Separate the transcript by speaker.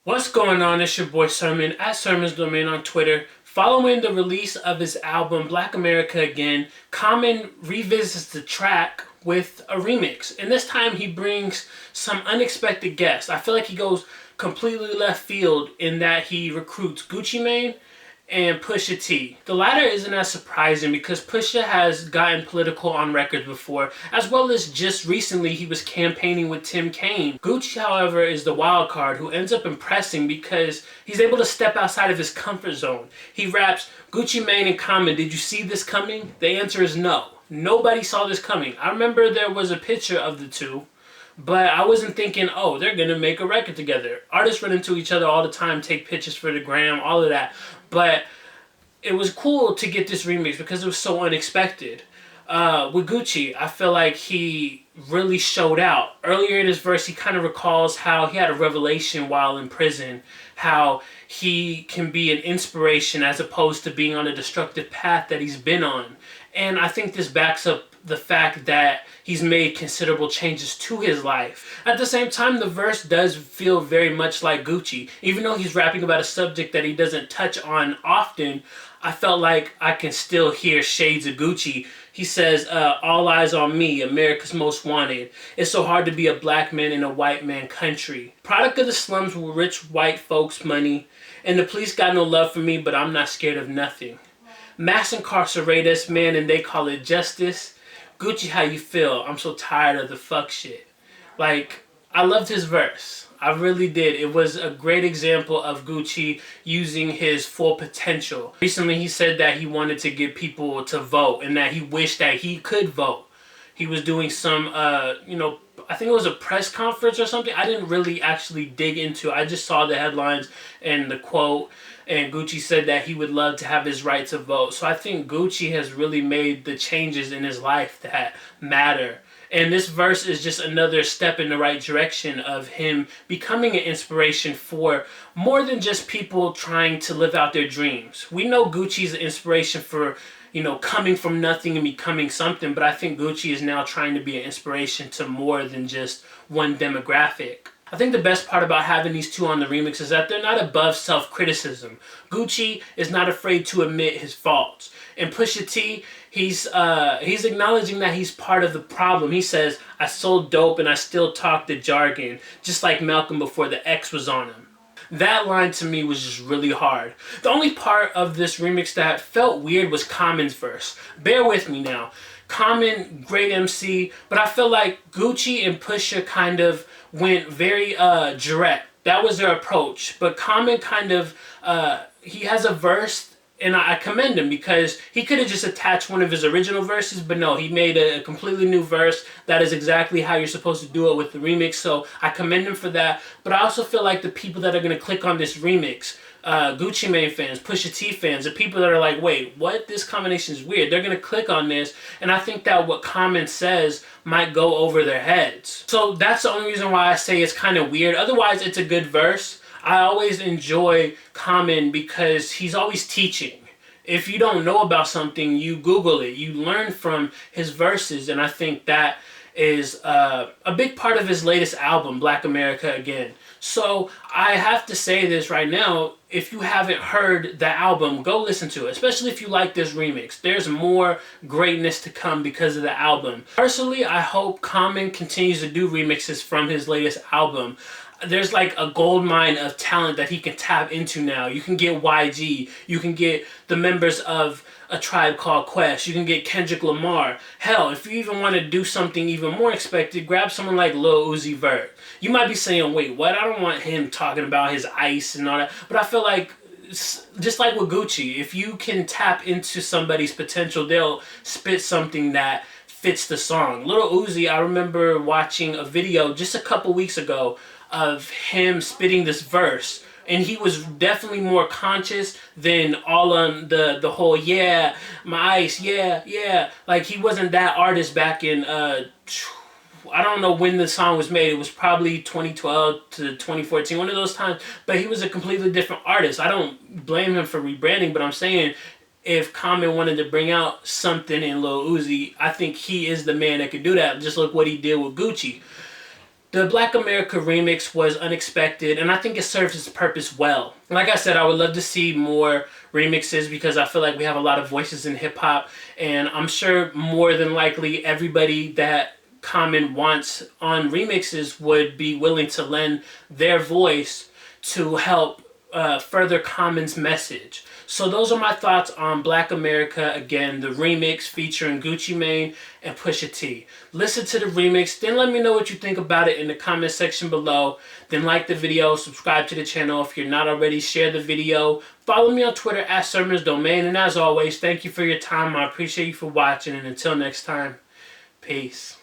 Speaker 1: What's going on? It's your boy Sermon at Sermon's Domain on Twitter. Following the release of his album Black America Again, Common revisits the track with a remix. And this time he brings some unexpected guests. I feel like he goes completely left field in that he recruits Gucci Mane and Pusha T. The latter isn't as surprising because Pusha has gotten political on record before, as well as just recently he was campaigning with Tim Kaine. Gucci, however, is the wild card who ends up impressing because he's able to step outside of his comfort zone. He raps, "Gucci Mane and Common, did you see this coming?" The answer is no. Nobody saw this coming. I remember there was a picture of the two, but I wasn't thinking, oh, they're going to make a record together. Artists run into each other all the time, take pictures for the gram, all of that. But it was cool to get this remix because it was so unexpected. With Gucci, I feel like he really showed out. Earlier in his verse, he kind of recalls how he had a revelation while in prison, how he can be an inspiration as opposed to being on a destructive path that he's been on. And I think this backs up the fact that he's made considerable changes to his life. At the same time, the verse does feel very much like Gucci. Even though he's rapping about a subject that he doesn't touch on often, I felt like I can still hear shades of Gucci. He says, all eyes on me, America's most wanted. It's so hard to be a black man in a white man country. Product of the slums with rich white folks' money. And the police got no love for me, but I'm not scared of nothing. Mass incarcerate us, man, and they call it justice. Gucci, how you feel? I'm so tired of the fuck shit. Like, I loved his verse. I really did. It was a great example of Gucci using his full potential. Recently, he said that he wanted to get people to vote and that he wished that he could vote. He was doing some, I think it was a press conference or something. I didn't really actually dig into it. I just saw the headlines and the quote. And Gucci said that he would love to have his right to vote. So I think Gucci has really made the changes in his life that matter. And this verse is just another step in the right direction of him becoming an inspiration for more than just people trying to live out their dreams. We know Gucci's an inspiration for, coming from nothing and becoming something. But I think Gucci is now trying to be an inspiration to more than just one demographic. I think the best part about having these two on the remix is that they're not above self-criticism. Gucci is not afraid to admit his faults. And Pusha T, he's acknowledging that he's part of the problem. He says, I sold dope and I still talk the jargon, just like Malcolm before the X was on him. That line to me was just really hard. The only part of this remix that felt weird was Common's verse. Bear with me now. Common, great MC, but I feel like Gucci and Pusha kind of went very direct. That was their approach. But Common kind of, he has a verse, and I commend him because he could have just attached one of his original verses, but no, he made a completely new verse. That is exactly how you're supposed to do it with the remix, so I commend him for that. But I also feel like the people that are going to click on this remix, Gucci Mane fans, Pusha T fans, the people that are like, wait, what? This combination is weird. They're going to click on this, and I think that what Common says might go over their heads. So that's the only reason why I say it's kind of weird. Otherwise, it's a good verse. I always enjoy Common because he's always teaching. If you don't know about something, you Google it. You learn from his verses, and I think that is a big part of his latest album, Black America Again. So I have to say this right now, if you haven't heard the album, go listen to it, especially if you like this remix. There's more greatness to come because of the album. Personally, I hope Common continues to do remixes from his latest album. There's like a gold mine of talent that he can tap into now. You can get YG, you can get the members of A Tribe Called Quest, you can get Kendrick Lamar. Hell, if you even want to do something even more expected, grab someone like Lil Uzi Vert. You might be saying, wait, what? I don't want him talking about his ice and all that. But I feel like, just like with Gucci, if you can tap into somebody's potential, they'll spit something that fits the song. Lil Uzi, I remember watching a video just a couple weeks ago of him spitting this verse, and he was definitely more conscious than all on the whole my ice, like he wasn't that artist back in I don't know when the song was made. It was probably 2012 to 2014, one of those times, but he was a completely different artist. I don't blame him for rebranding, but I'm saying if Common wanted to bring out something in Lil Uzi, I think he is the man that could do that. Just look what he did with Gucci. The Black America remix was unexpected, and I think it serves its purpose well. Like I said, I would love to see more remixes because I feel like we have a lot of voices in hip hop, and I'm sure more than likely everybody that Common wants on remixes would be willing to lend their voice to help further Common's message. So those are my thoughts on Black America, again, the remix featuring Gucci Mane and Pusha T. Listen to the remix, then let me know what you think about it in the comment section below. Then like the video, subscribe to the channel if you're not already, share the video. Follow me on Twitter at Sermons Domain, and as always, thank you for your time. I appreciate you for watching, and until next time, peace.